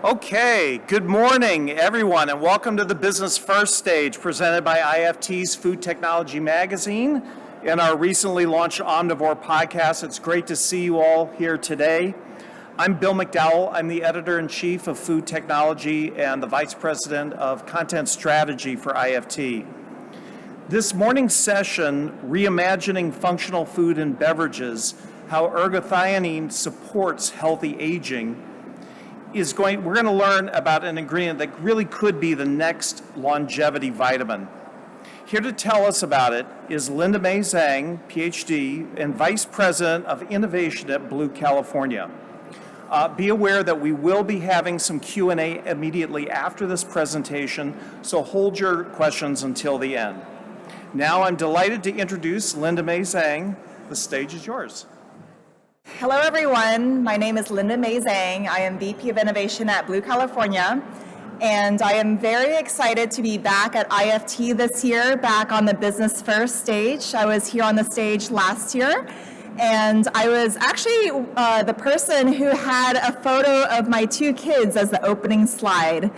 Okay, good morning, everyone, and welcome to the Business First Stage presented by IFT's Food Technology Magazine and our recently launched Omnivore podcast. It's great to see you all here today. I'm Bill McDowell. I'm the Editor-in-Chief of Food Technology and the Vice President of Content Strategy for IFT. This morning's session, Reimagining Functional Food and Beverages, How Ergothioneine Supports Healthy Aging, we're going to learn about an ingredient that really could be the next longevity vitamin. Here to tell us about it is Linda May Zhang, Ph.D. and Vice President of Innovation at Blue California. Be aware that we will be having some Q&A immediately after this presentation, so hold your questions until the end. Now I'm delighted to introduce Linda May Zhang. The stage is yours. Hello everyone, my name is Linda May Zhang. I am VP of Innovation at Blue California, and I am very excited to be back at IFT this year, back on the Business First stage. I was here on the stage last year, and I was actually the person who had a photo of my two kids as the opening slide.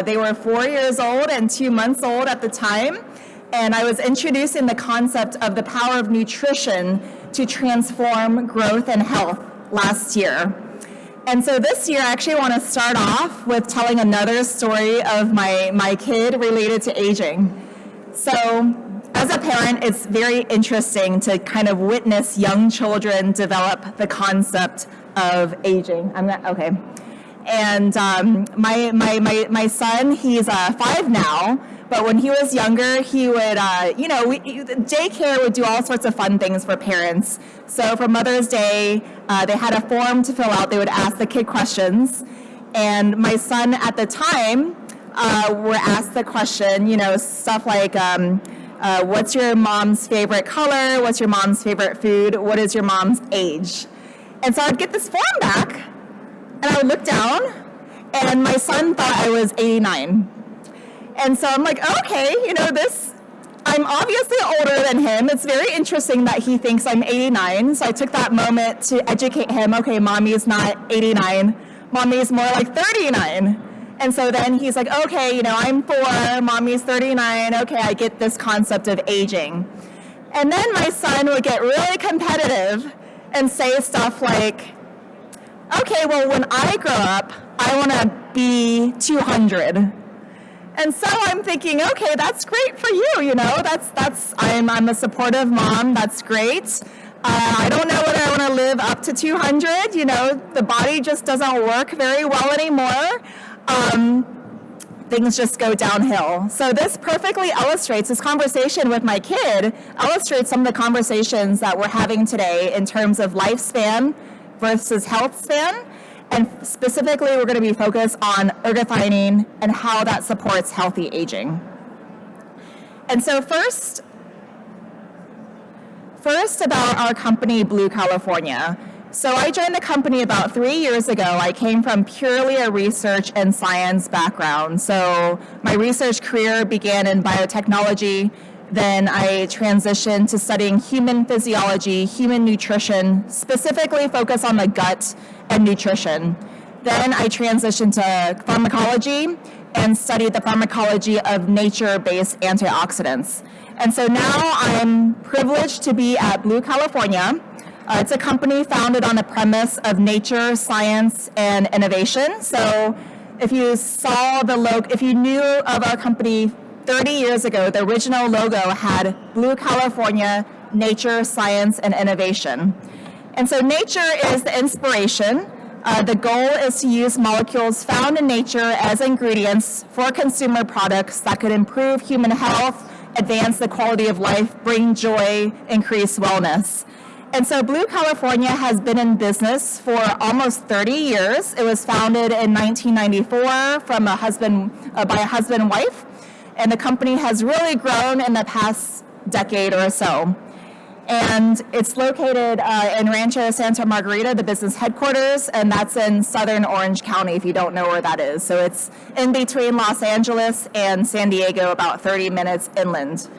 They were 4 years old and 2 months old at the time, and I was introducing the concept of the power of nutrition to transform growth and health last year. And so this year, I actually want to start off with telling another story of my kid related to aging. So as a parent, it's very interesting to kind of witness young children develop the concept of aging. Okay. And my son, he's 5 now, but when he was younger, he would, daycare would do all sorts of fun things for parents. So for Mother's Day, they had a form to fill out. They would ask the kid questions. And my son at the time were asked the question, stuff like, what's your mom's favorite color? What's your mom's favorite food? What is your mom's age? And so I'd get this form back, and I would look down, and my son thought I was 89. And so I'm like, okay, I'm obviously older than him. It's very interesting that he thinks I'm 89. So I took that moment to educate him. Okay, mommy's not 89. Mommy's more like 39. And so then he's like, okay, I'm 4, mommy's 39. Okay, I get this concept of aging. And then my son would get really competitive and say stuff like, okay, well, when I grow up, I want to be 200. And so I'm thinking, okay, that's great for you, I'm a supportive mom, that's great. I don't know whether I want to live up to 200, the body just doesn't work very well anymore. Things just go downhill. So this perfectly illustrates, this conversation with my kid, illustrates some of the conversations that we're having today in terms of lifespan versus health span. And specifically, we're going to be focused on ergothioneine and how that supports healthy aging. And so first about our company, Blue California. So I joined the company about 3 years ago. I came from purely a research and science background. So my research career began in biotechnology. Then I transitioned to studying human physiology, human nutrition, specifically focused on the gut and nutrition. Then I transitioned to pharmacology and studied the pharmacology of nature-based antioxidants. And so now I'm privileged to be at Blue California. It's a company founded on the premise of nature, science, and innovation. So if you saw if you knew of our company 30 years ago, the original logo had Blue California, nature, science, and innovation. And so nature is the inspiration. The goal is to use molecules found in nature as ingredients for consumer products that could improve human health, advance the quality of life, bring joy, increase wellness. And so Blue California has been in business for almost 30 years. It was founded in 1994 by a husband and wife. And the company has really grown in the past decade or so. And it's located in Rancho Santa Margarita, the business headquarters, and that's in southern Orange County, if you don't know where that is. So it's in between Los Angeles and San Diego, about 30 minutes inland.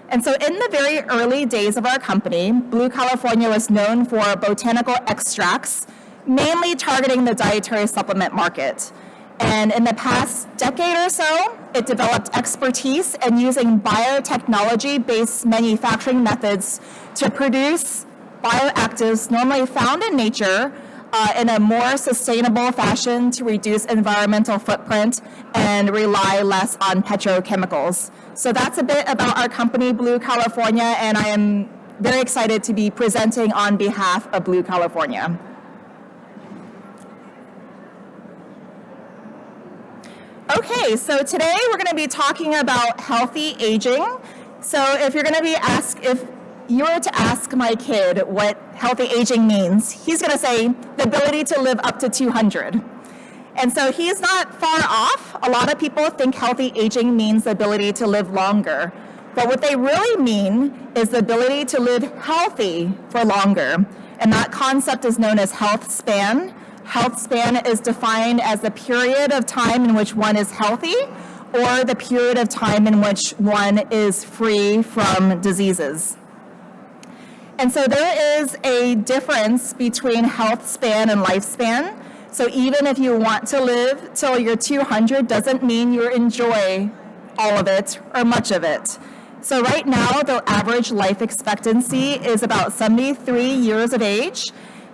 And so in the very early days of our company, Blue California was known for botanical extracts, mainly targeting the dietary supplement market. And in the past decade or so, it developed expertise in using biotechnology-based manufacturing methods to produce bioactives normally found in nature in a more sustainable fashion to reduce environmental footprint and rely less on petrochemicals. So that's a bit about our company, Blue California, and I am very excited to be presenting on behalf of Blue California. Okay, so today we're going to be talking about healthy aging. So if you were to ask my kid what healthy aging means, he's going to say the ability to live up to 200. And so he's not far off. A lot of people think healthy aging means the ability to live longer. But what they really mean is the ability to live healthy for longer. And that concept is known as health span. Health span is defined as the period of time in which one is healthy or the period of time in which one is free from diseases. And so there is a difference between health span and lifespan. So even if you want to live till you're 200 doesn't mean you enjoy all of it or much of it. So right now, the average life expectancy is about 73 years of age,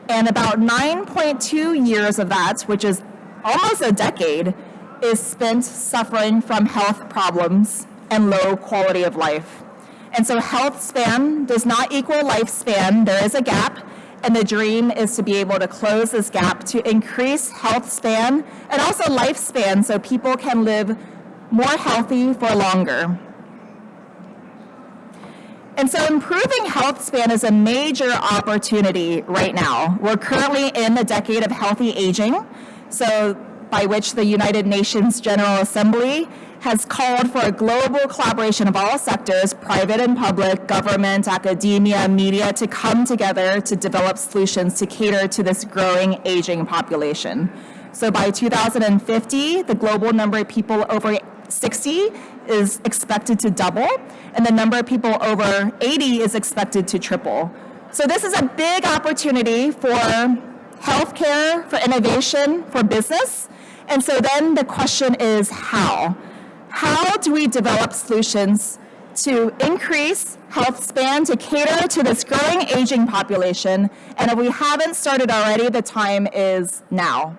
and about 9.2 years of that, which is almost a decade, is spent suffering from health problems and low quality of life. And so health span does not equal lifespan. There is a gap, and the dream is to be able to close this gap to increase health span and also lifespan so people can live more healthy for longer. And so improving health span is a major opportunity right now. We're currently in the decade of healthy aging, so by which the United Nations General Assembly has called for a global collaboration of all sectors, private and public, government, academia, media, to come together to develop solutions to cater to this growing aging population. So by 2050, the global number of people over 60 is expected to double, and the number of people over 80 is expected to triple. So this is a big opportunity for healthcare, for innovation, for business. And so then the question is how? How do we develop solutions to increase health span to cater to this growing aging population? And if we haven't started already, the time is now.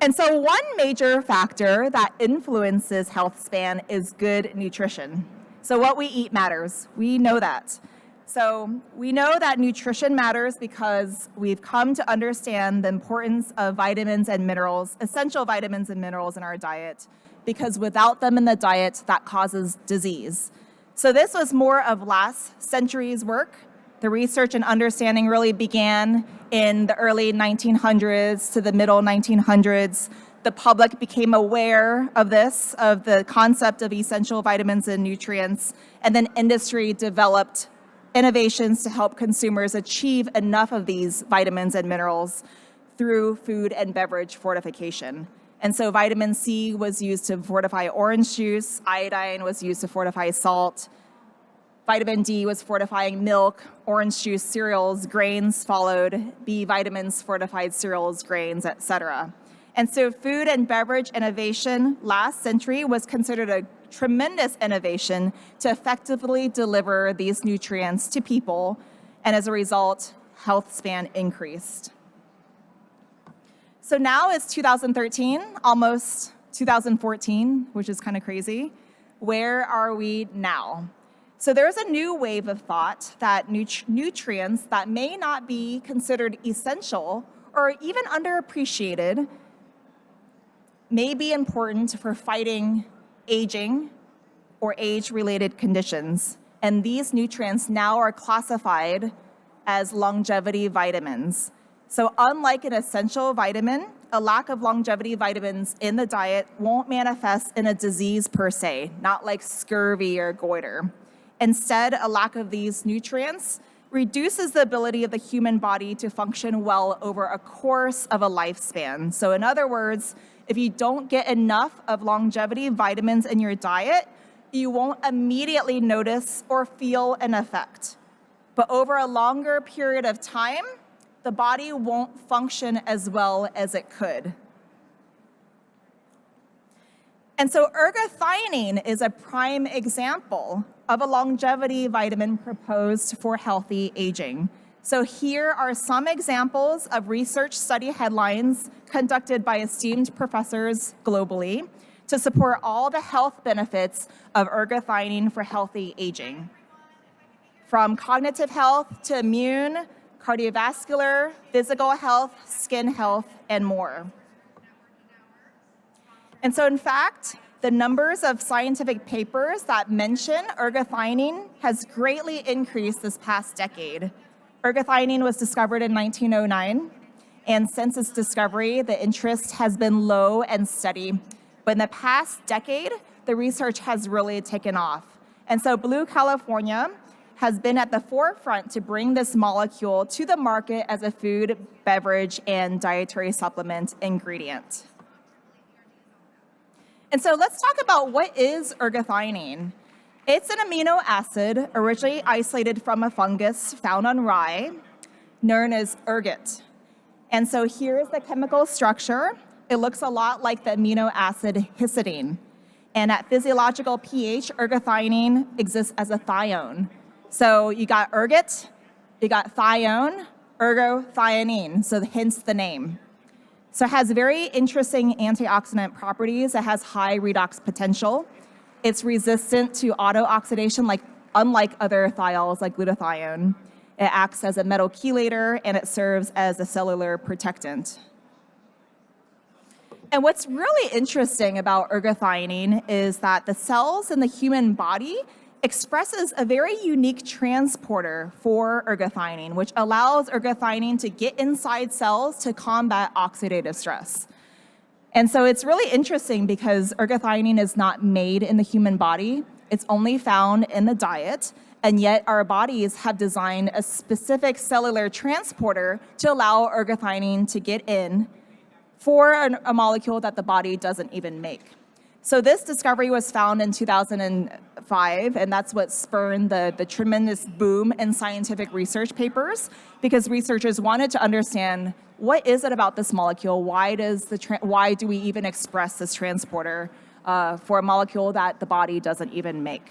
And so one major factor that influences health span is good nutrition. So what we eat matters. We know that. So we know that nutrition matters because we've come to understand the importance of vitamins and minerals, essential vitamins and minerals in our diet, because without them in the diet, that causes disease. So this was more of last century's work. The research and understanding really began in the early 1900s to the middle 1900s. The public became aware of this, of the concept of essential vitamins and nutrients, and then industry developed innovations to help consumers achieve enough of these vitamins and minerals through food and beverage fortification. And so vitamin C was used to fortify orange juice, iodine was used to fortify salt, vitamin D was fortifying milk, orange juice, cereals, grains followed, B vitamins fortified cereals, grains, etc. And so food and beverage innovation last century was considered a tremendous innovation to effectively deliver these nutrients to people, and as a result, health span increased. So now it's 2013, almost 2014, which is kind of crazy. Where are we now? So there's a new wave of thought that nutrients that may not be considered essential or even underappreciated may be important for fighting aging or age-related conditions. And these nutrients now are classified as longevity vitamins. So unlike an essential vitamin, a lack of longevity vitamins in the diet won't manifest in a disease per se, not like scurvy or goiter. Instead, a lack of these nutrients reduces the ability of the human body to function well over a course of a lifespan. So in other words, if you don't get enough of longevity vitamins in your diet, you won't immediately notice or feel an effect. But over a longer period of time, the body won't function as well as it could. And so ergothioneine is a prime example of a longevity vitamin proposed for healthy aging. So here are some examples of research study headlines conducted by esteemed professors globally to support all the health benefits of ergothioneine for healthy aging. From cognitive health to immune, cardiovascular, physical health, skin health, and more. And so in fact, the numbers of scientific papers that mention ergothioneine has greatly increased this past decade. Ergothioneine was discovered in 1909, and since its discovery, the interest has been low and steady. But in the past decade, the research has really taken off. And so Blue California has been at the forefront to bring this molecule to the market as a food, beverage, and dietary supplement ingredient. And so let's talk about what is ergothioneine. It's an amino acid originally isolated from a fungus found on rye, known as ergot. And so here's the chemical structure. It looks a lot like the amino acid histidine. And at physiological pH, ergothioneine exists as a thione. So you got ergot, you got thione, ergothioneine, so hence the name. So it has very interesting antioxidant properties. It has high redox potential. It's resistant to auto-oxidation, unlike other thiols like glutathione. It acts as a metal chelator, and it serves as a cellular protectant. And what's really interesting about ergothioneine is that the cells in the human body expresses a very unique transporter for ergothioneine, which allows ergothioneine to get inside cells to combat oxidative stress. And so it's really interesting because ergothioneine is not made in the human body. It's only found in the diet, and yet our bodies have designed a specific cellular transporter to allow ergothioneine to get in for a molecule that the body doesn't even make. So this discovery was found in 2005, and that's what spurred the tremendous boom in scientific research papers, because researchers wanted to understand, what is it about this molecule? Why do we even express this transporter for a molecule that the body doesn't even make?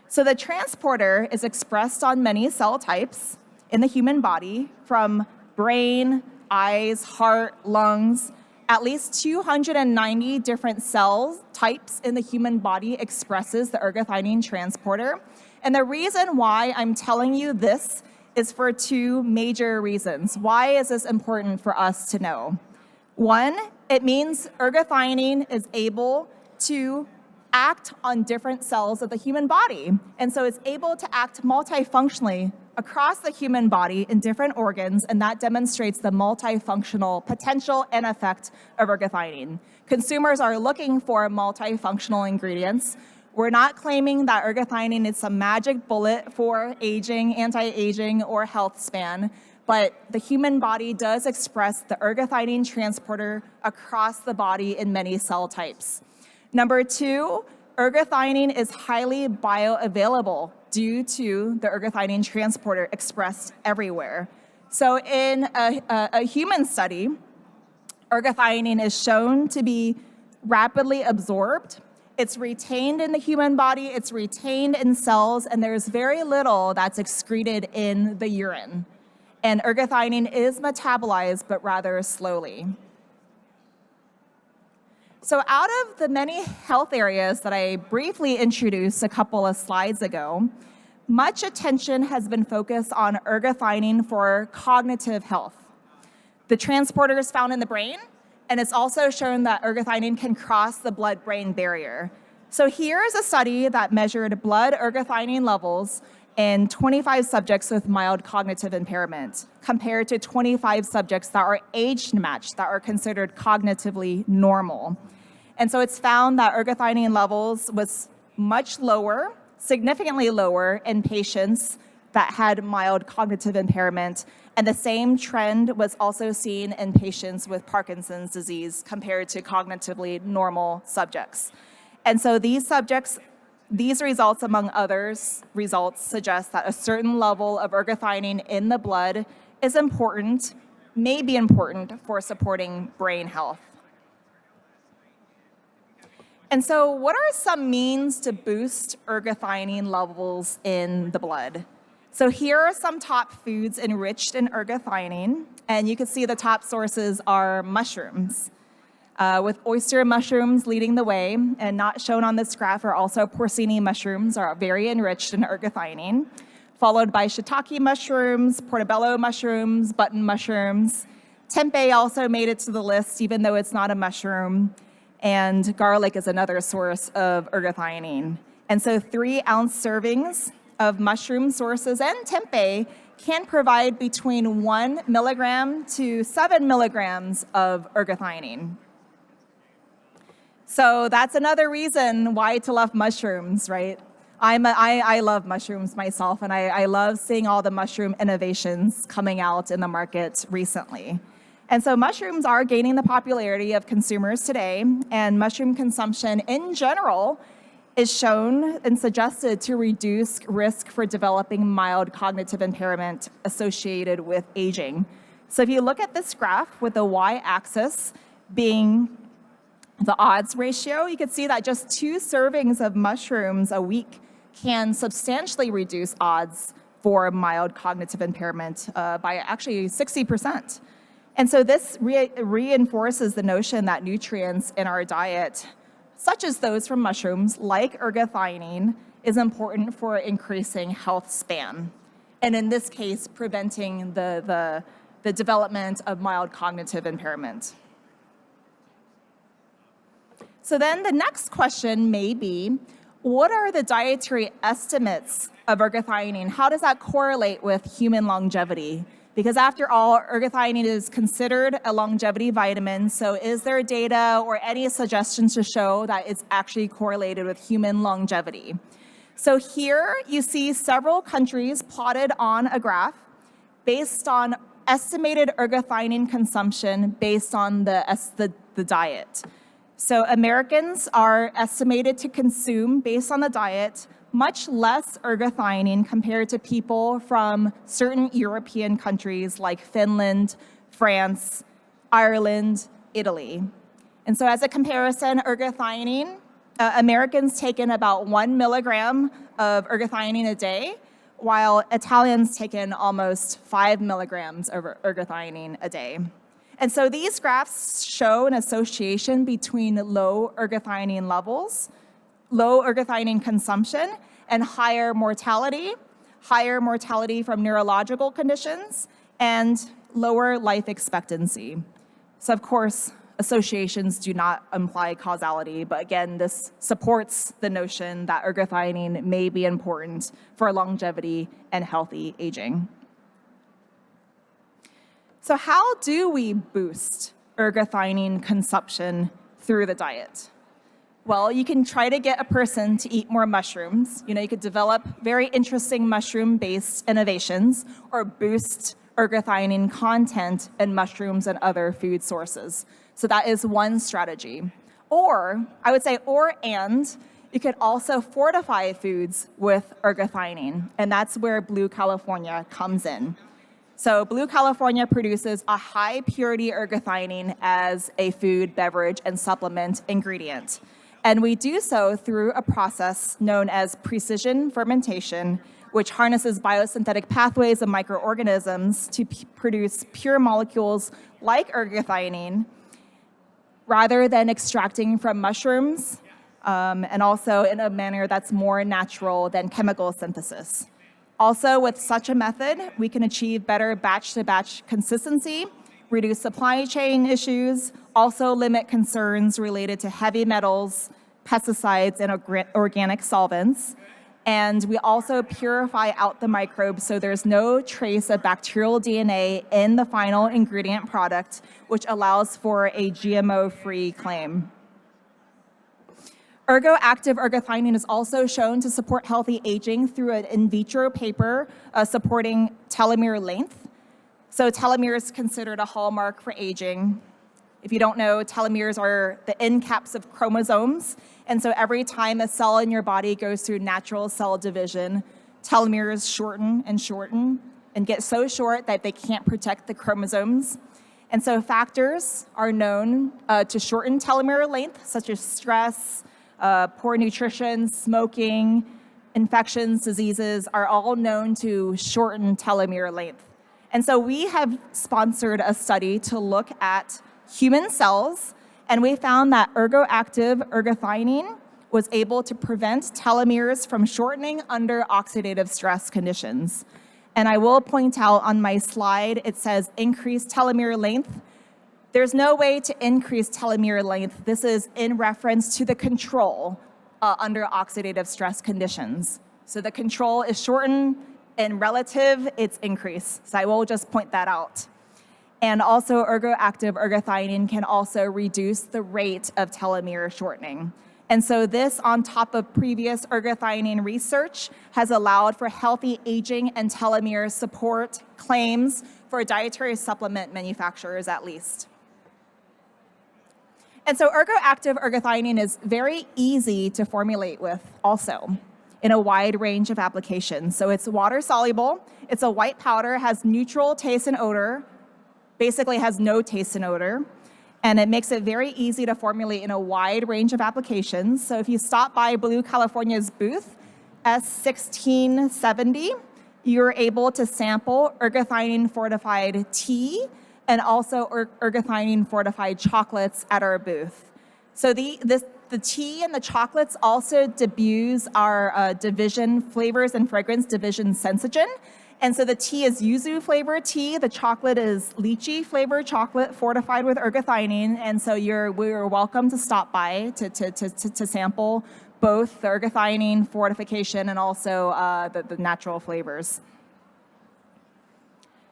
So the transporter is expressed on many cell types in the human body, from brain, eyes, heart, lungs. At least 290 different cell types in the human body expresses the ergothioneine transporter. And the reason why I'm telling you this is for two major reasons. Why is this important for us to know? One, it means ergothioneine is able to act on different cells of the human body. And so it's able to act multifunctionally across the human body in different organs, and that demonstrates the multifunctional potential and effect of ergothioneine. Consumers are looking for multifunctional ingredients. We're not claiming that ergothioneine is some magic bullet for aging, anti-aging, or health span, but the human body does express the ergothioneine transporter across the body in many cell types. Number two, ergothioneine is highly bioavailable due to the ergothioneine transporter expressed everywhere. So in a human study, ergothioneine is shown to be rapidly absorbed. It's retained in the human body, it's retained in cells, and there's very little that's excreted in the urine. And ergothioneine is metabolized, but rather slowly. So out of the many health areas that I briefly introduced a couple of slides ago, much attention has been focused on ergothioneine for cognitive health. The transporter is found in the brain, and it's also shown that ergothioneine can cross the blood-brain barrier. So here is a study that measured blood ergothioneine levels in 25 subjects with mild cognitive impairment, compared to 25 subjects that are age-matched, that are considered cognitively normal. And so it's found that ergothioneine levels was much lower, significantly lower in patients that had mild cognitive impairment. And the same trend was also seen in patients with Parkinson's disease compared to cognitively normal subjects. And so these subjects These results, among others, suggest that a certain level of ergothioneine in the blood is important, may be important for supporting brain health. And so what are some means to boost ergothioneine levels in the blood? So here are some top foods enriched in ergothioneine, and you can see the top sources are mushrooms, with oyster mushrooms leading the way, and not shown on this graph are also porcini mushrooms, are very enriched in ergothioneine, followed by shiitake mushrooms, portobello mushrooms, button mushrooms. Tempeh also made it to the list, even though it's not a mushroom. And garlic is another source of ergothioneine. And so 3-ounce servings of mushroom sources and tempeh can provide between 1 milligram to 7 milligrams of ergothioneine. So that's another reason why to love mushrooms, right? I love mushrooms myself, and I love seeing all the mushroom innovations coming out in the market recently. And so mushrooms are gaining the popularity of consumers today, and mushroom consumption in general is shown and suggested to reduce risk for developing mild cognitive impairment associated with aging. So if you look at this graph with the y-axis being the odds ratio, you can see that just 2 servings of mushrooms a week can substantially reduce odds for mild cognitive impairment by actually 60%. And so this reinforces the notion that nutrients in our diet, such as those from mushrooms, like ergothioneine, is important for increasing health span, and in this case, preventing the development of mild cognitive impairment. So then the next question may be, what are the dietary estimates of ergothioneine? How does that correlate with human longevity? Because after all, ergothioneine is considered a longevity vitamin, so is there data or any suggestions to show that it's actually correlated with human longevity? So here you see several countries plotted on a graph based on estimated ergothioneine consumption based on the diet. So Americans are estimated to consume, based on the diet, much less ergothioneine compared to people from certain European countries like Finland, France, Ireland, Italy. And so as a comparison, ergothioneine, Americans take in about 1 milligram of ergothioneine a day, while Italians take in almost 5 milligrams of ergothioneine a day. And so these graphs show an association between low ergothioneine levels, low ergothioneine consumption, and higher mortality from neurological conditions, and lower life expectancy. So of course, associations do not imply causality, but again, this supports the notion that ergothioneine may be important for longevity and healthy aging. So how do we boost ergothioneine consumption through the diet? Well, you can try to get a person to eat more mushrooms. You could develop very interesting mushroom-based innovations or boost ergothioneine content in mushrooms and other food sources. So that is one strategy. Or, I would say, you could also fortify foods with ergothioneine, and that's where Blue California comes in. So Blue California produces a high purity ergothioneine as a food, beverage, and supplement ingredient. And we do so through a process known as precision fermentation, which harnesses biosynthetic pathways of microorganisms to produce pure molecules like ergothioneine, rather than extracting from mushrooms, and also in a manner that's more natural than chemical synthesis. Also, with such a method, we can achieve better batch-to-batch consistency, reduce supply chain issues, also limit concerns related to heavy metals, pesticides, and organic solvents. And we also purify out the microbes so there's no trace of bacterial DNA in the final ingredient product, which allows for a GMO-free claim. Active ergothioneine is also shown to support healthy aging through an in vitro paper supporting telomere length. So telomere is considered a hallmark for aging. If you don't know, telomeres are the end caps of chromosomes. And so every time a cell in your body goes through natural cell division, telomeres shorten and get so short that they can't protect the chromosomes. And so factors are known to shorten telomere length, such as stress, poor nutrition, smoking, infections, diseases are all known to shorten telomere length. And so we have sponsored a study to look at human cells, and we found that ergoactive ergothioneine was able to prevent telomeres from shortening under oxidative stress conditions. And I will point out on my slide, it says increased telomere length. There's no way to increase telomere length. This is in reference to the control under oxidative stress conditions. So the control is shortened, and relative, it's increased. So I will just point that out. And also ergoactive ergothioneine can also reduce the rate of telomere shortening. And so this, on top of previous ergothioneine research, has allowed for healthy aging and telomere support claims for dietary supplement manufacturers at least. And so ergoactive ergothioneine is very easy to formulate with also in a wide range of applications. So it's water soluble, it's a white powder, has neutral taste and odor, basically has no taste and odor, and it makes it very easy to formulate in a wide range of applications. So if you stop by Blue California's booth, S1670, you're able to sample ergothioneine fortified tea and also ergothioneine fortified chocolates at our booth. So the tea and the chocolates also debuse our division flavors and fragrance division sensogen. And so the tea is yuzu flavored tea. The chocolate is lychee flavored chocolate fortified with ergothioneine. And so we're welcome to stop by to sample both the ergothioneine fortification and also the natural flavors.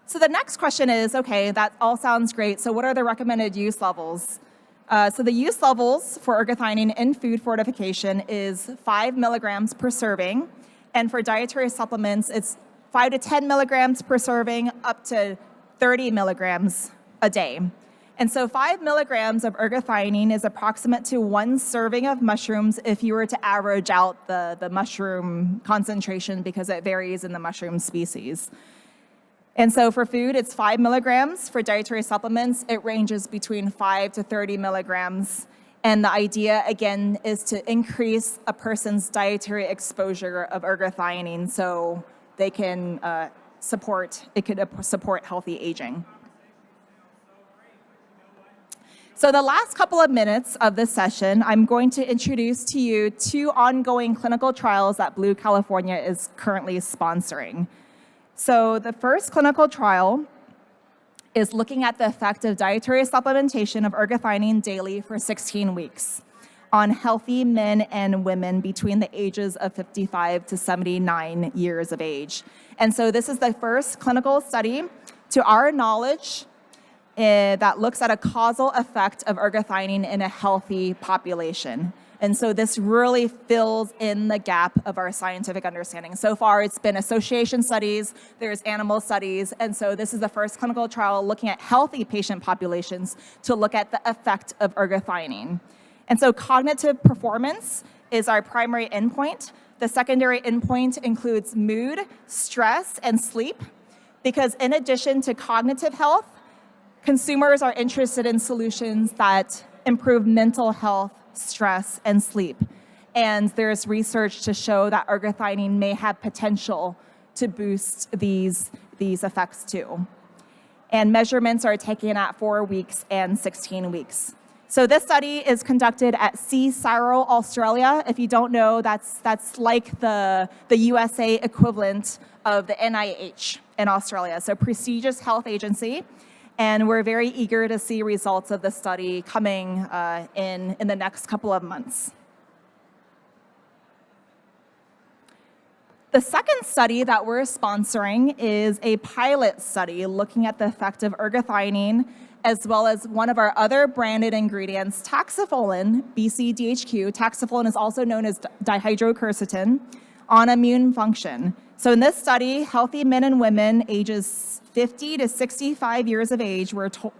So the next question is, okay, that all sounds great. So what are the recommended use levels? So the use levels for ergothioneine in food fortification is 5 milligrams per serving. And for dietary supplements, it's 5 to 10 milligrams per serving, up to 30 milligrams a day. And so 5 milligrams of ergothioneine is approximate to 1 serving of mushrooms if you were to average out the mushroom concentration, because it varies in the mushroom species. And so for food, it's 5 milligrams. For dietary supplements, it ranges between 5 to 30 milligrams. And the idea, again, is to increase a person's dietary exposure of ergothioneine so they can support healthy aging. So the last couple of minutes of this session, I'm going to introduce to you 2 ongoing clinical trials that Blue California is currently sponsoring. So the first clinical trial is looking at the effect of dietary supplementation of ergothioneine daily for 16 weeks on healthy men and women between the ages of 55 to 79 years of age. And so this is the first clinical study, to our knowledge, that looks at a causal effect of ergothioneine in a healthy population. And so this really fills in the gap of our scientific understanding. So far, it's been association studies, there's animal studies, and so this is the first clinical trial looking at healthy patient populations to look at the effect of ergothioneine. And so cognitive performance is our primary endpoint. The secondary endpoint includes mood, stress, and sleep, because in addition to cognitive health, consumers are interested in solutions that improve mental health, stress, and sleep. And there's research to show that ergothioneine may have potential to boost these effects too. And measurements are taken at 4 weeks and 16 weeks. So this study is conducted at CSIRO, Australia. If you don't know, that's like the USA equivalent of the NIH in Australia, so prestigious health agency. And we're very eager to see results of the study coming in the next couple of months. The second study that we're sponsoring is a pilot study looking at the effect of ergothioneine as well as one of our other branded ingredients, taxafolin, BCDHQ. Taxafolin is also known as dihydroquercetin, on immune function. So in this study, healthy men and women ages 50 to 65 years of age were told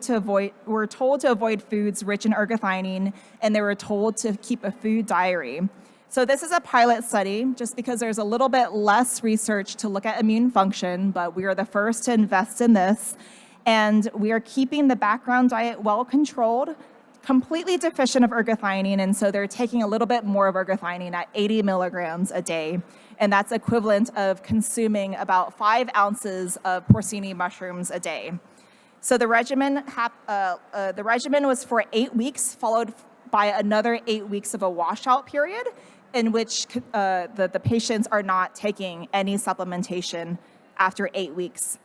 to avoid foods rich in ergothioneine, and they were told to keep a food diary. So this is a pilot study, just because there's a little bit less research to look at immune function, but we are the first to invest in this. And we are keeping the background diet well controlled, completely deficient of ergothioneine, and so they're taking a little bit more of ergothioneine at 80 milligrams a day. And that's equivalent of consuming about 5 ounces of porcini mushrooms a day. So the regimen was for 8 weeks, followed by another 8 weeks of a washout period, in which the patients are not taking any supplementation after 8 weeks.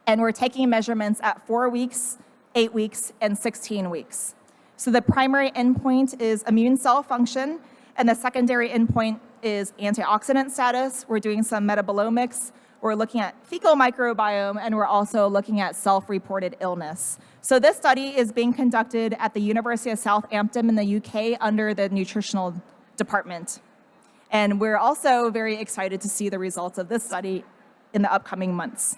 And we're taking measurements at 4 weeks, 8 weeks, and 16 weeks. So the primary endpoint is immune cell function, and the secondary endpoint is antioxidant status. We're doing some metabolomics. We're looking at fecal microbiome, and we're also looking at self-reported illness. So this study is being conducted at the University of Southampton in the UK under the nutritional department. And we're also very excited to see the results of this study in the upcoming months.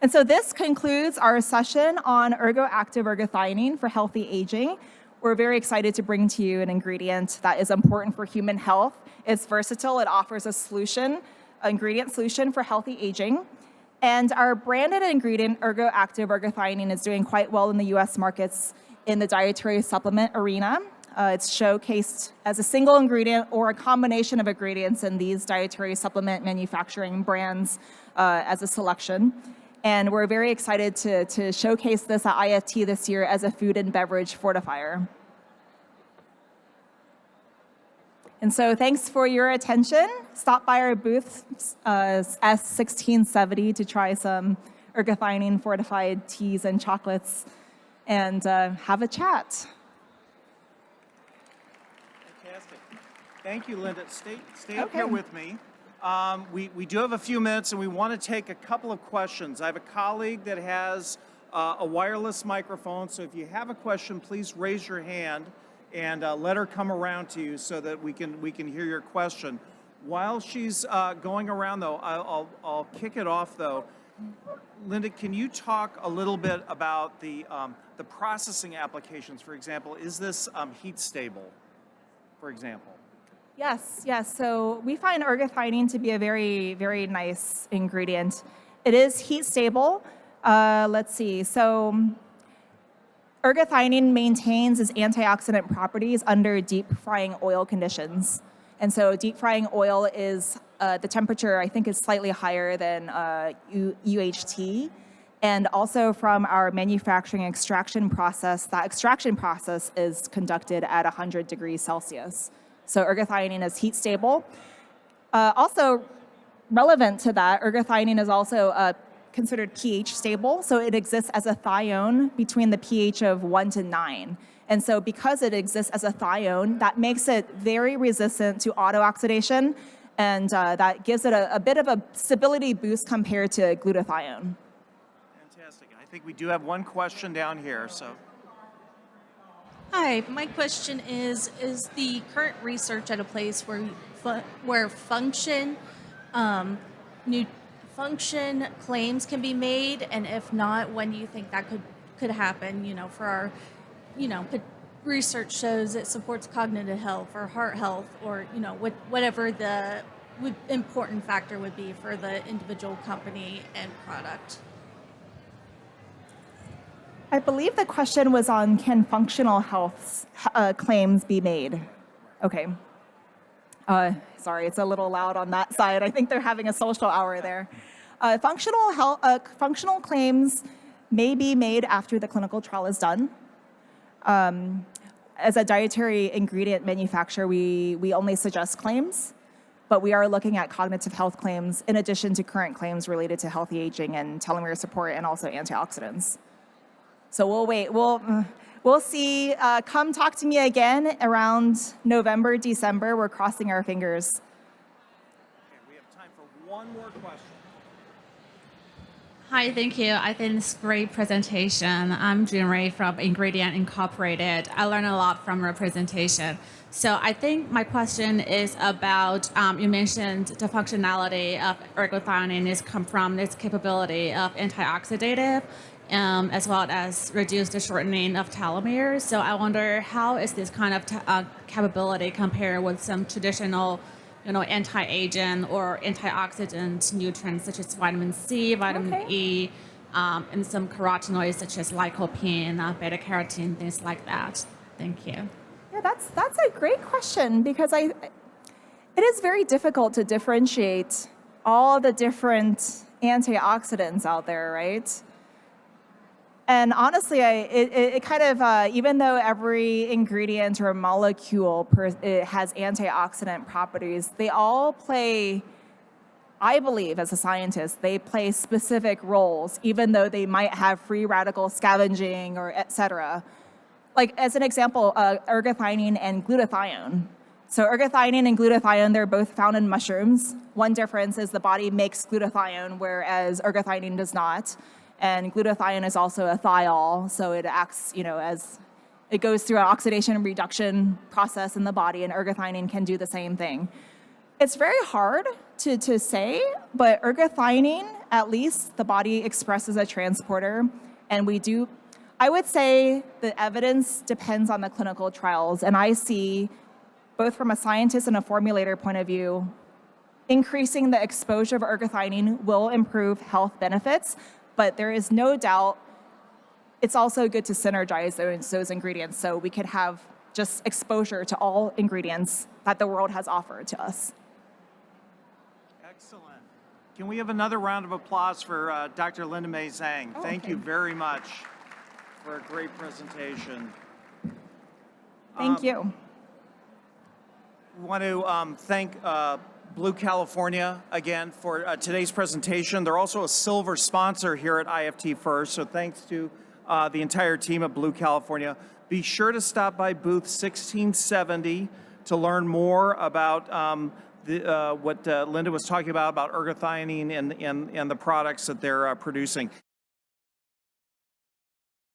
And so this concludes our session on ergoactive ergothioneine for healthy aging. We're very excited to bring to you an ingredient that is important for human health. It's versatile. It offers a solution, an ingredient solution for healthy aging. And our branded ingredient, ergoactive ergothioneine, is doing quite well in the US markets in the dietary supplement arena. It's showcased as a single ingredient or a combination of ingredients in these dietary supplement manufacturing brands as a selection. And we're very excited to showcase this at IFT this year as a food and beverage fortifier. And so thanks for your attention. Stop by our booth, S1670, to try some ergothioneine fortified teas and chocolates and have a chat. Fantastic. Thank you, Linda. Stay up here with me. We do have a few minutes, and we want to take a couple of questions. I have a colleague that has a wireless microphone, so if you have a question, please raise your hand and let her come around to you so that we can hear your question. While she's going around, though, I'll kick it off, though. Linda, can you talk a little bit about the processing applications? For example, is this heat stable, for example? Yes. So we find ergothioneine to be a very, very nice ingredient. It is heat stable. Let's see. So ergothioneine maintains its antioxidant properties under deep frying oil conditions. And so deep frying oil is, the temperature, I think, is slightly higher than UHT. And also from our manufacturing extraction process, that extraction process is conducted at 100 degrees Celsius. So ergothioneine is heat stable. Also relevant to that, ergothioneine is also considered pH stable. So it exists as a thione between the pH of 1 to 9. And so because it exists as a thione, that makes it very resistant to autooxidation, and that gives it a bit of a stability boost compared to glutathione. Fantastic. I think we do have one question down here. So. Hi, my question is the current research at a place where function claims can be made, and if not, when do you think that could happen? For our, research shows it supports cognitive health or heart health, or whatever the important factor would be for the individual company and product. I believe the question was on, can functional health claims be made? Okay. Sorry, it's a little loud on that side. I think they're having a social hour there. Functional claims may be made after the clinical trial is done. As a dietary ingredient manufacturer, we only suggest claims, but we are looking at cognitive health claims in addition to current claims related to healthy aging and telomere support and also antioxidants. So we'll wait. We'll see. Come talk to me again around November, December. We're crossing our fingers. Okay, we have time for one more question. Hi, thank you. I think it's a great presentation. I'm Junrei from Ingredient Incorporated. I learned a lot from your presentation. So I think my question is about, you mentioned the functionality of ergothioneine is come from its capability of antioxidative, as well as reduce the shortening of telomeres. So I wonder, how is this kind of capability compared with some traditional anti-aging or antioxidant nutrients such as vitamin C, vitamin Okay. E, and some carotenoids such as lycopene, beta carotene, things like that. Thank you. Yeah, that's a great question because it is very difficult to differentiate all the different antioxidants out there, right? And honestly, it kind of, even though every ingredient or molecule it has antioxidant properties, they all play, I believe as a scientist, they play specific roles, even though they might have free radical scavenging or et cetera. Like as an example, ergothioneine and glutathione. So ergothioneine and glutathione, they're both found in mushrooms. One difference is the body makes glutathione, whereas ergothioneine does not. And glutathione is also a thiol, so it acts, as it goes through an oxidation and reduction process in the body, and ergothioneine can do the same thing. It's very hard to say, but ergothioneine, at least the body expresses a transporter, and I would say the evidence depends on the clinical trials, and I see, both from a scientist and a formulator point of view, increasing the exposure of ergothioneine will improve health benefits, but there is no doubt it's also good to synergize those ingredients so we could have just exposure to all ingredients that the world has offered to us. Excellent. Can we have another round of applause for Dr. Linda May Zhang? Oh, Thank okay. you very much for a great presentation. Thank you. We want to thank Blue California again for today's presentation. They're also a silver sponsor here at IFT First, so thanks to the entire team at Blue California. Be sure to stop by booth 1670 to learn more about what Linda was talking about ergothioneine and the products that they're producing.